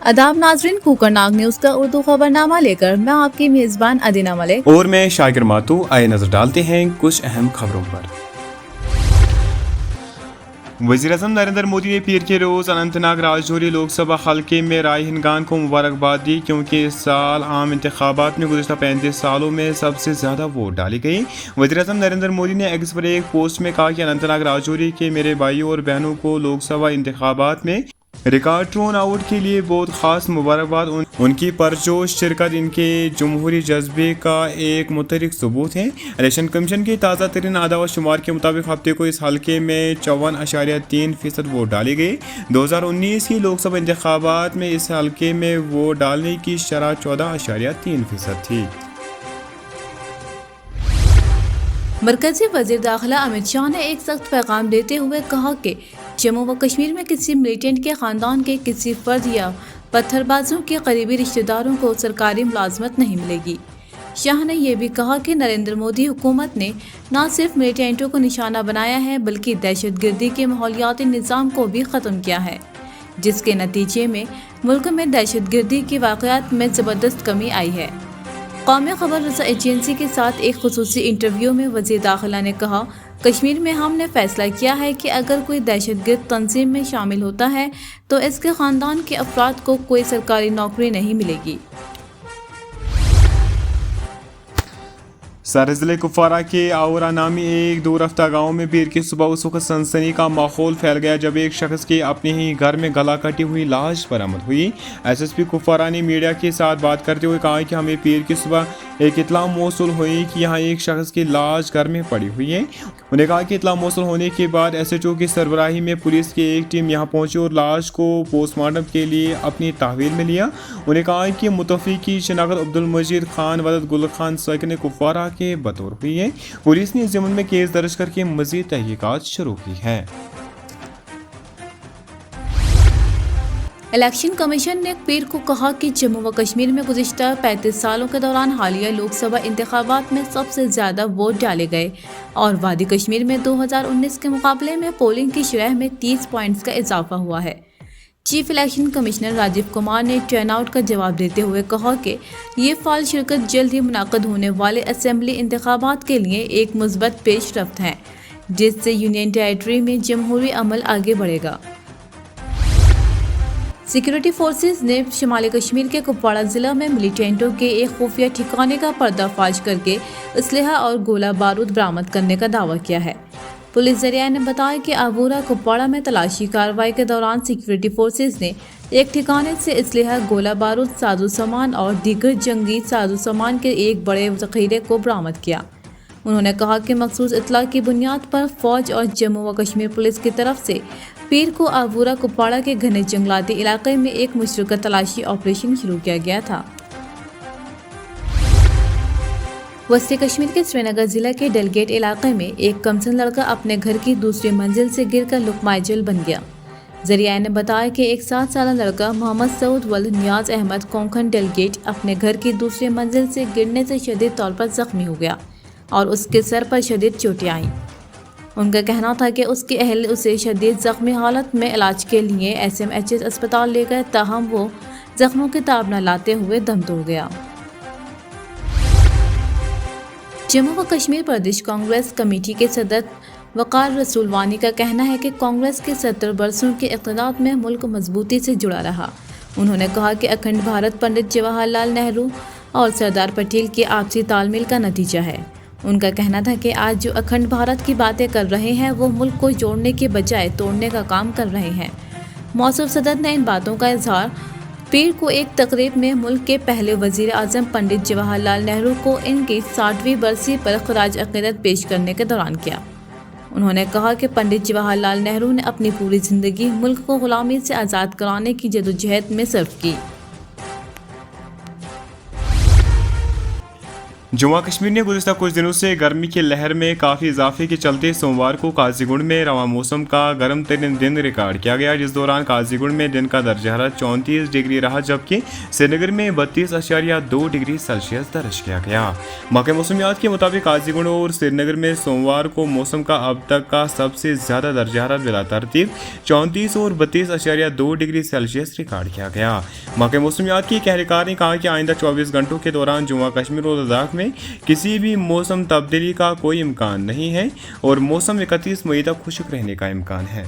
आदाब नाजरीन, कुकरनाग न्यूज का उर्दू खबरनामा लेकर मैं आपकी मेजबान अदीना मलिक और मैं शाकिर मातू। आइए नजर डालते हैं कुछ अहम खबरों पर। वज़ीर-ए-आज़म नरेंद्र मोदी ने पीर के रोज़ अनंतनाग राजौरी लोकसभा हल्के में राय हिंदगान को मुबारकबाद दी, क्योंकि इस साल आम इंतखाबात में गुज़िश्ता 35 सालों में सबसे ज़्यादा वोट डाली गई। वज़ीर-ए-आज़म नरेंद्र मोदी ने एक्स पर एक पोस्ट में कहा कि अनंतनाग राजौरी के मेरे भाइयों और बहनों को लोकसभा इंतखाबात में रिकॉर्ड टर्न आउट के लिए बहुत ख़ास मुबारकबाद। उनकी परजोश शिरकत इनके जमहूरी जज्बे का एक मुतहरिक सबूत है। इलेक्शन कमीशन की ताज़ा तरीन आदा व शुमार के मुताबिक हफ्ते को इस हल्के में 54.3% वोट डाले गए। 2019 की लोकसभा इंतखाबात में इस हल्के में वोट डालने की शरह 14.3% थी। मरकजी वजीर दाखिला अमित शाह ने एक सख्त पैगाम देते हुए कहा कि जम्मू व कश्मीर में किसी मिलिटेंट के ख़ानदान के किसी फर्द या पत्थरबाजों के करीबी रिश्तेदारों को सरकारी मुलाजमत नहीं मिलेगी। शाह ने यह भी कहा कि नरेंद्र मोदी हुकूमत ने न सिर्फ मिलिटेंटों को निशाना बनाया है, बल्कि दहशतगर्दी के माहौलियाती निज़ाम को भी ख़त्म किया है, जिसके नतीजे में मुल्क में दहशतगर्दी के वाक़यात में ज़बरदस्त कमी आई है। कौमी खबर रसा एजेंसी के साथ एक खुसूसी इंटरव्यू में वज़ीर दाखिला ने कहा, कश्मीर में हमने फैसला किया है कि अगर कोई दहशतगर्द तंजीम में शामिल होता है तो इसके ख़ानदान के अफराद को कोई सरकारी नौकरी नहीं मिलेगी। सर ज़िले कुपवारा के आवरा नामी एक दूर रफ्ता गाँव में पीर की सुबह उस वक्त सनसनी का माहौल फैल गया जब एक शख्स की अपने ही घर में गला कटी हुई लाश बरामद हुई। एसएसपी कुपवारा ने मीडिया के साथ बात करते हुए कहा कि हमें पीर की सुबह एक इतला मौसूल हुई कि यहाँ एक शख्स की लाश घर में पड़ी हुई है। उन्हें कहा कि इतला मौसूल होने के बाद SHO की सरबराही में पुलिस की एक टीम यहाँ पहुंची और लाश को पोस्टमार्टम के लिए अपनी तहवील में लिया। उन्हें कहा कि मुतवफ़ी की शनाख्त अब्दुल मजीद खान वलद गुल खान साकिन कुपवारा के बतौर हुई है। पुलिस ने इस ज़िम्मन में केस दर्ज करके मज़ीद तहकीकात शुरू की है। इलेक्शन कमीशन ने पीर को कहा कि जम्मू व कश्मीर में गुज़िश्ता 35 सालों के दौरान हालिया लोकसभा इंतखाबात में सबसे ज़्यादा वोट डाले गए और वादी कश्मीर में 2019 के मुकाबले में पोलिंग की शरह में 30 पॉइंट्स का इजाफा हुआ है। Chief election commissioner Rajiv Kumar ने टर्नआउट का जवाब देते हुए कहा कि ये फाल शिरकत जल्द ही मुनाक़द होने वाले असेंबली इंतखाबात के लिए एक मुस्बत पेशरफ्त है, जिससे यूनियन टेरिटरी में जमहूरी अमल आगे बढ़ेगा। सिक्योरिटी फोर्सेस ने शुमाली कश्मीर के कुपवाड़ा ज़िला में मिलिटेंटों के एक खुफिया ठिकाने का पर्दाफाश करके असलहा और गोला बारूद बरामद करने का दावा किया है। पुलिस ज़रिया ने बताया कि आबूरा कुपवाड़ा में तलाशी कार्रवाई के दौरान सिक्योरिटी फोर्सेस ने एक ठिकाने से असलहा, गोला बारूद, साजो सामान और दीगर जंगी साजो सामान के एक बड़े ज़ख़ीरे को बरामद किया। उन्होंने कहा कि मखसूस इत्तला की बुनियाद पर फ़ौज और जम्मू व कश्मीर पुलिस की तरफ से पीर को आबूरा कुपवाड़ा के घने जंगलाती इलाके में एक मुश्तरका तलाशी ऑपरेशन शुरू किया गया था। वस्ती कश्मीर के श्रीनगर ज़िला के डलगेट इलाके में एक कमसन लड़का अपने घर की दूसरी मंजिल से गिरकर लुकमाइजल बन गया। ज़रिया ने बताया कि एक 7 साल लड़का मोहम्मद सऊद वल्द नियाज अहमद कोंखन डलगेट अपने घर की दूसरी मंजिल से गिरने से शदीद तौर पर ज़ख्मी हो गया और उसके सर पर शदीद चोटें आईं। उनका कहना था कि उसके अहल उसे शदीद ज़ख्मी हालत में इलाज के लिए SMHS अस्पताल ले गए, ताहम वो ज़ख्मों की ताब न लाते हुए दम तोड़ गया। जम्मू व कश्मीर प्रदेश कांग्रेस कमेटी के सदर वकार रसूलवानी का कहना है कि कांग्रेस के 70 बरसों के इक़्तिदार में मुल्क मजबूती से जुड़ा रहा। उन्होंने कहा कि अखंड भारत पंडित जवाहरलाल नेहरू और सरदार पटेल के आपसी तालमेल का नतीजा है। उनका कहना था कि आज जो अखंड भारत की बातें कर रहे हैं वो मुल्क को जोड़ने के बजाय तोड़ने का काम कर रहे हैं। मौसूफ सदर ने इन बातों का इजहार पीर को एक तकरीब में मुल्क के पहले वज़ीर आज़म पंडित जवाहरलाल नेहरू को इनकी 60वीं बरसी पर ख़राज अक़ीदत पेश करने के दौरान किया। उन्होंने कहा कि पंडित जवाहरलाल नेहरू ने अपनी पूरी ज़िंदगी मुल्क को ग़ुलामी से आज़ाद कराने की जदोजहद में सर्फ की। जम्मू कश्मीर ने गुज़श्ता कुछ दिनों से गर्मी की लहर में काफ़ी इजाफे के चलते सोमवार को काजीगुंड में रवा मौसम का गर्म तरीन दिन रिकॉर्ड किया गया, जिस दौरान काजीगुंड में दिन का दर्जा हरारत 34 डिग्री रहा, जबकि श्रीनगर में 32.2 डिग्री सेल्सियस दर्ज किया गया। महकमे मौसमियात के मुताबिक काजीगुंड और श्रीनगर में सोमवार को मौसम का अब तक का सबसे ज़्यादा दर्जा हरारत बिला तरतीब 34 और 32.2 डिग्री सेल्सियस रिकॉर्ड किया गया। महकमे मौसमियात की एक एहलकार ने कहा कि आइंदा 24 घंटों के दौरान जम्मू कश्मीर और लद्दाख में किसी भी मौसम तब्दीली का कोई इम्कान नहीं है और मौसम 31 मई तक खुश्क रहने का इम्कान है।